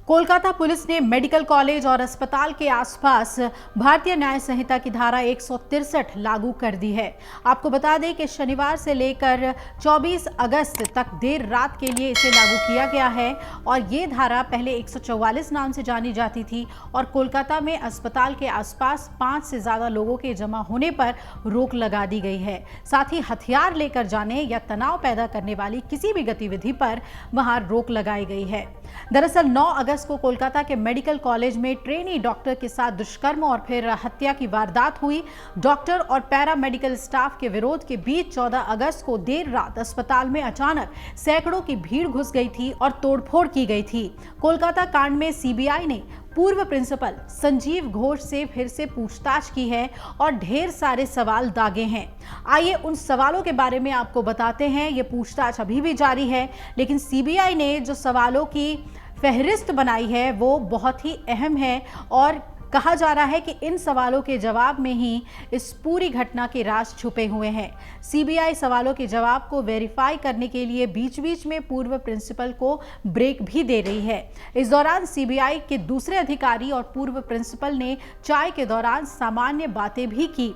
Kolkata police ने medical college और अस्पताल के आसपास भारतीय न्याय संहिता की धारा 163 लागू कर दी है। आपको बता दें कि शनिवार से लेकर 24 अगस्त तक देर रात के लिए इसे लागू किया गया है और ये धारा पहले 144 नाम से जानी जाती थी और कोलकाता में अस्पताल के आसपास 5 से ज्यादा लोगों के जमा होने पर रोक लगा दी गई है। साथ ही हथियार लेकर जाने या तनाव पैदा करने वाली किसी भी गतिविधि पर वहां रोक लगाई गई है। दरअसल 9 अगस्त को कोलकाता के मेडिकल कॉलेज में ट्रेनी डॉक्टर के साथ दुष्कर्म और फिर हत्या की वारदात हुई। डॉक्टर और पैरा मेडिकल स्टाफ के विरोध के बीच 14 अगस्त को देर रात अस्पताल में अचानक सैकड़ों की भीड़ घुस गई थी और तोड़फोड़ की गई थी। कोलकाता कांड में सीबीआई ने पूर्व प्रिंसिपल संजीव घोष से फिर से पूछताछ की है और ढेर सारे सवाल दागे हैं। आइए उन सवालों के बारे में आपको बताते हैं। ये पूछताछ अभी भी जारी है, लेकिन सीबीआई ने जो सवालों की फहरिस्त बनाई है वो बहुत ही अहम है और कहा जा रहा है कि इन सवालों के जवाब में ही इस पूरी घटना के राज छुपे हुए हैं। सीबीआई सवालों के जवाब को वेरीफाई करने के लिए बीच बीच में पूर्व प्रिंसिपल को ब्रेक भी दे रही है। इस दौरान सीबीआई के दूसरे अधिकारी और पूर्व प्रिंसिपल ने चाय के दौरान सामान्य बातें भी की।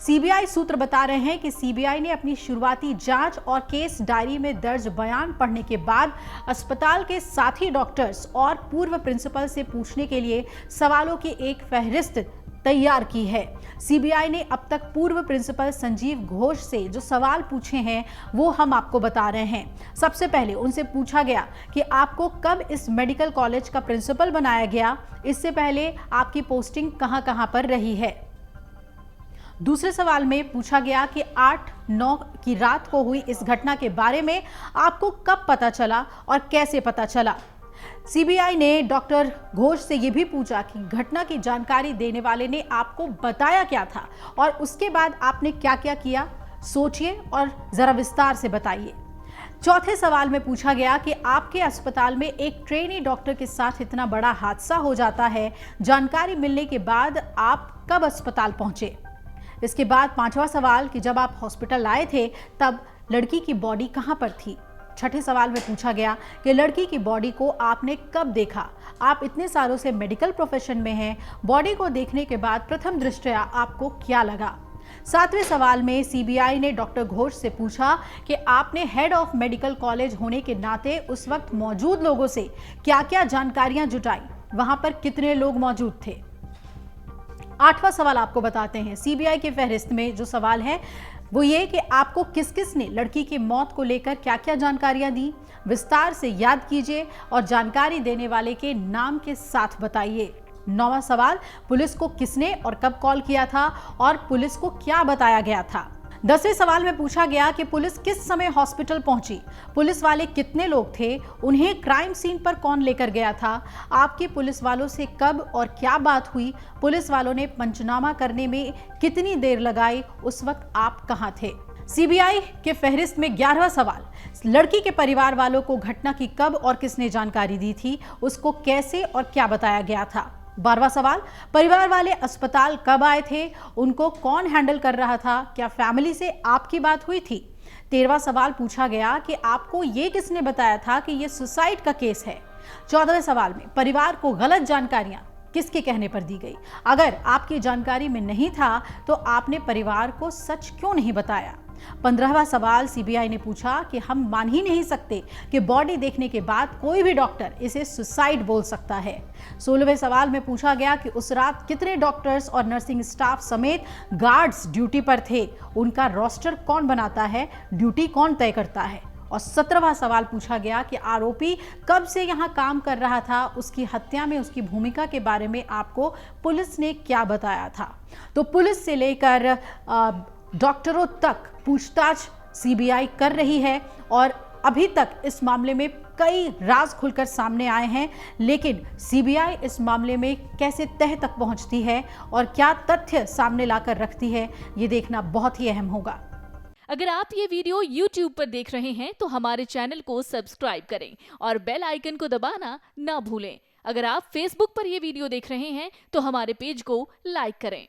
सीबीआई सूत्र बता रहे हैं कि सीबीआई ने अपनी शुरुआती जांच और केस डायरी में दर्ज बयान पढ़ने के बाद अस्पताल के साथी डॉक्टर्स और पूर्व प्रिंसिपल से पूछने के लिए सवालों की एक फहरिस्त तैयार की है। सीबीआई ने अब तक पूर्व प्रिंसिपल संजीव घोष से जो सवाल पूछे हैं वो हम आपको बता रहे हैं। सबसे पहले उनसे पूछा गया कि आपको कब इस मेडिकल कॉलेज का प्रिंसिपल बनाया गया, इससे पहले आपकी पोस्टिंग कहां-कहां पर रही है। दूसरे सवाल में पूछा गया कि 8-9 की रात को हुई इस घटना के बारे में आपको कब पता चला और कैसे पता चला। सीबीआई ने डॉक्टर घोष से यह भी पूछा कि घटना की जानकारी देने वाले ने आपको बताया क्या था और उसके बाद आपने क्या-क्या किया, सोचिए और जरा विस्तार से बताइए। चौथे सवाल में पूछा गया कि आपके अस्पताल में एक ट्रेनी डॉक्टर के साथ इतना बड़ा हादसा हो जाता है, जानकारी मिलने के बाद आप कब अस्पताल पहुंचे। इसके बाद पांचवा सवाल कि जब आप हॉस्पिटल आए थे तब लड़की की बॉडी कहां पर थी। छठे सवाल में पूछा गया कि लड़की की बॉडी को आपने कब देखा। आप इतने सालों से मेडिकल प्रोफेशन में हैं, बॉडी को देखने के बाद प्रथम दृष्टया आपको क्या लगा। सातवें सवाल में सीबीआई ने डॉक्टर घोष से पूछा कि आपने हेड ऑफ मेडिकल कॉलेज होने के नाते उस वक्त मौजूद लोगों से क्या-क्या जानकारियां जुटाई, वहां पर कितने लोग मौजूद थे। आठवां सवाल आपको बताते हैं। सीबीआई के फहरिस्त में जो सवाल है वो ये कि आपको किस किस ने लड़की की मौत को लेकर क्या-क्या जानकारियां दी, विस्तार से याद कीजिए और जानकारी देने वाले के नाम के साथ बताइए। 9वां सवाल, पुलिस को किसने और कब कॉल किया था और पुलिस को क्या बताया गया था। 10वें सवाल में पूछा गया कि पुलिस किस समय हॉस्पिटल पहुंची, पुलिस वाले कितने लोग थे, उन्हें क्राइम सीन पर कौन लेकर गया था, आपके पुलिस वालों से कब और क्या बात हुई, पुलिस वालों ने पंचनामा करने में कितनी देर लगाई, उस वक्त आप कहां थे। सीबीआई के फहरिस्त में 11वां सवाल, लड़की के परिवार वालों को घटना की कब और किसने जानकारी दी थी, उसको कैसे और क्या बताया गया था। 12वां सवाल, परिवार वाले अस्पताल कब आए थे, उनको कौन हैंडल कर रहा था, क्या फैमिली से आपकी बात हुई थी। 13वां सवाल पूछा गया कि आपको ये किसने बताया था कि ये सुसाइड का केस है। 14वें सवाल में परिवार को गलत जानकारियां किसके कहने पर दी गई, अगर आपकी जानकारी में नहीं था तो आपने परिवार को सच क्यों नहीं बताया। 15वां सवाल सीबीआई ने पूछा कि हम मान ही नहीं सकते कि बॉडी देखने के बाद कोई भी डॉक्टर इसे सुसाइड बोल सकता है। 16वें सवाल में पूछा गया कि उस रात कितने डॉक्टर्स और नर्सिंग स्टाफ समेत गार्ड्स ड्यूटी पर थे, उनका रोस्टर कौन बनाता है, ड्यूटी कौन तय करता है। और 17वां सवाल पूछा गया कि आरोपी कब से यहाँ काम कर रहा था, उसकी हत्या में उसकी भूमिका के बारे में आपको पुलिस ने क्या बताया था। तो पुलिस से लेकर डॉक्टरों तक पूछताछ सीबीआई कर रही है और अभी तक इस मामले में कई राज खुलकर सामने आए हैं, लेकिन सीबीआई इस मामले में कैसे तह तक पहुंचती है और क्या तथ्य सामने लाकर रखती है, ये देखना बहुत ही अहम होगा। अगर आप ये वीडियो YouTube पर देख रहे हैं तो हमारे चैनल को सब्सक्राइब करें और बेल आइकन को दबाना ना भूलें। अगर आप Facebook पर ये वीडियो देख रहे हैं तो हमारे पेज को लाइक करें।